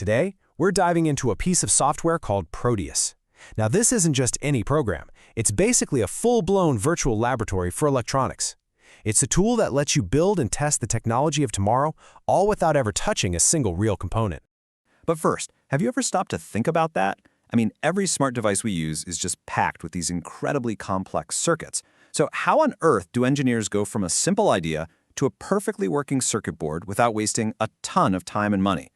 Today, we're diving into a piece of software called Proteus. Now, this isn't just any program. It's basically a full-blown virtual laboratory for electronics. It's a tool that lets you build and test the technology of tomorrow, all without ever touching a single real component. But first, have you ever stopped to think about that? I mean, every smart device we use is just packed with these incredibly complex circuits. So how on earth do engineers go from a simple idea to a perfectly working circuit board without wasting a ton of time and money?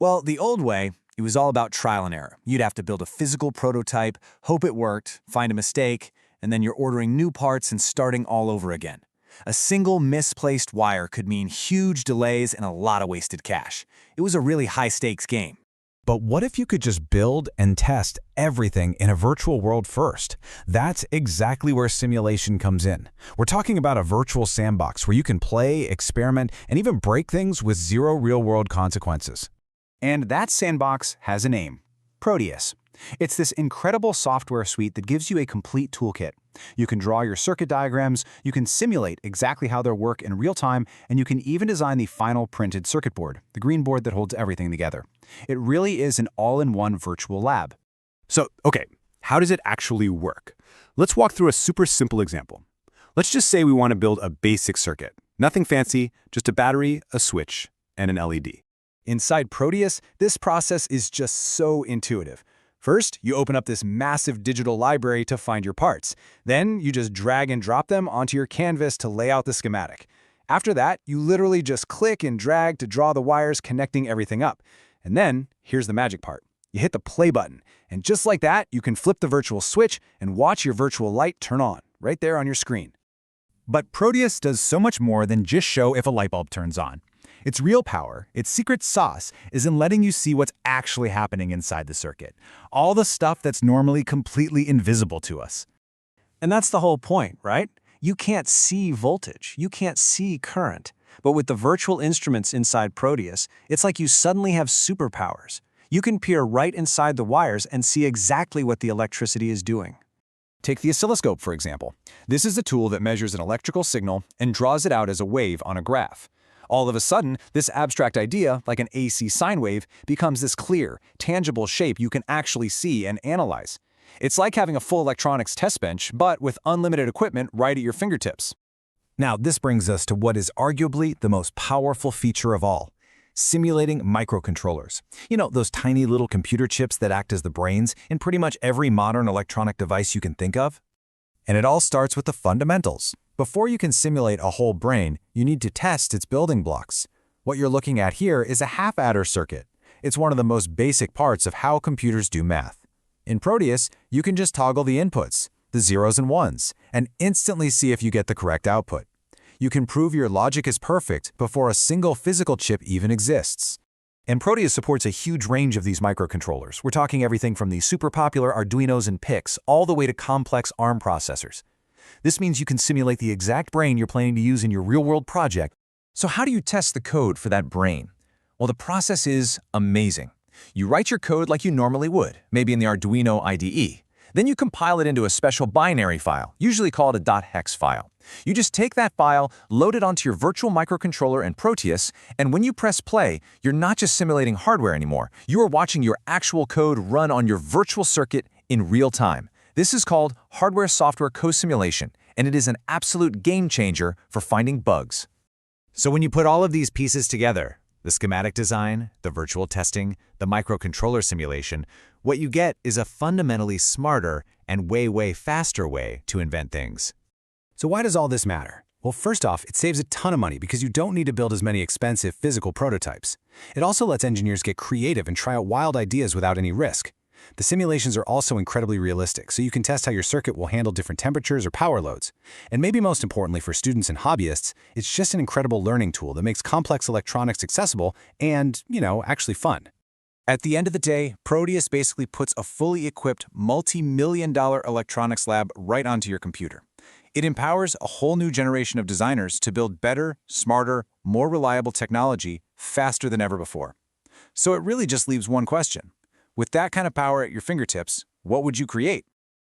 Well, the old way, it was all about trial and error. You'd have to build a physical prototype, hope it worked, find a mistake, and then you're ordering new parts and starting all over again. A single misplaced wire could mean huge delays and a lot of wasted cash. It was a really high-stakes game. But what if you could just build and test everything in a virtual world first? That's exactly where simulation comes in. We're talking about a virtual sandbox where you can play, experiment, and even break things with zero real-world consequences. And that sandbox has a name, Proteus. It's this incredible software suite that gives you a complete toolkit. You can draw your circuit diagrams, you can simulate exactly how they'll work in real time, and you can even design the final printed circuit board, the green board that holds everything together. It really is an all-in-one virtual lab. So, okay, how does it actually work? Let's walk through a super simple example. Let's just say we want to build a basic circuit. Nothing fancy, just a battery, a switch, and an LED. Inside Proteus, this process is just so intuitive. First, you open up this massive digital library to find your parts. Then, you just drag and drop them onto your canvas to lay out the schematic. After that, you literally just click and drag to draw the wires connecting everything up. And then, here's the magic part. You hit the play button, and just like that, you can flip the virtual switch and watch your virtual light turn on, right there on your screen. But Proteus does so much more than just show if a light bulb turns on. Its real power, its secret sauce, is in letting you see what's actually happening inside the circuit. All the stuff that's normally completely invisible to us. And that's the whole point, right? You can't see voltage, you can't see current. But with the virtual instruments inside Proteus, it's like you suddenly have superpowers. You can peer right inside the wires and see exactly what the electricity is doing. Take the oscilloscope, for example. This is a tool that measures an electrical signal and draws it out as a wave on a graph. All of a sudden, this abstract idea, like an AC sine wave, becomes this clear, tangible shape you can actually see and analyze. It's like having a full electronics test bench, but with unlimited equipment right at your fingertips. Now, this brings us to what is arguably the most powerful feature of all: simulating microcontrollers. You know, those tiny little computer chips that act as the brains in pretty much every modern electronic device you can think of. And it all starts with the fundamentals. Before you can simulate a whole brain, you need to test its building blocks. What you're looking at here is a half-adder circuit. It's one of the most basic parts of how computers do math. In Proteus, you can just toggle the inputs, the zeros and ones, and instantly see if you get the correct output. You can prove your logic is perfect before a single physical chip even exists. And Proteus supports a huge range of these microcontrollers. We're talking everything from the super popular Arduinos and PICs all the way to complex ARM processors. This means you can simulate the exact brain you're planning to use in your real-world project. So how do you test the code for that brain? Well, the process is amazing. You write your code like you normally would, maybe in the Arduino IDE. Then you compile it into a special binary file, usually called a .hex file. You just take that file, load it onto your virtual microcontroller and Proteus, and when you press play, you're not just simulating hardware anymore. You are watching your actual code run on your virtual circuit in real time. This is called hardware-software co-simulation, and it is an absolute game-changer for finding bugs. So when you put all of these pieces together, the schematic design, the virtual testing, the microcontroller simulation, what you get is a fundamentally smarter and way faster way to invent things. So why does all this matter? Well, first off, it saves a ton of money because you don't need to build as many expensive physical prototypes. It also lets engineers get creative and try out wild ideas without any risk. The simulations are also incredibly realistic, so you can test how your circuit will handle different temperatures or power loads. And maybe most importantly for students and hobbyists, it's just an incredible learning tool that makes complex electronics accessible and, actually fun. At the end of the day, Proteus basically puts a fully equipped, multi-million-dollar electronics lab right onto your computer. It empowers a whole new generation of designers to build better, smarter, more reliable technology faster than ever before. So it really just leaves one question. With that kind of power at your fingertips, what would you create?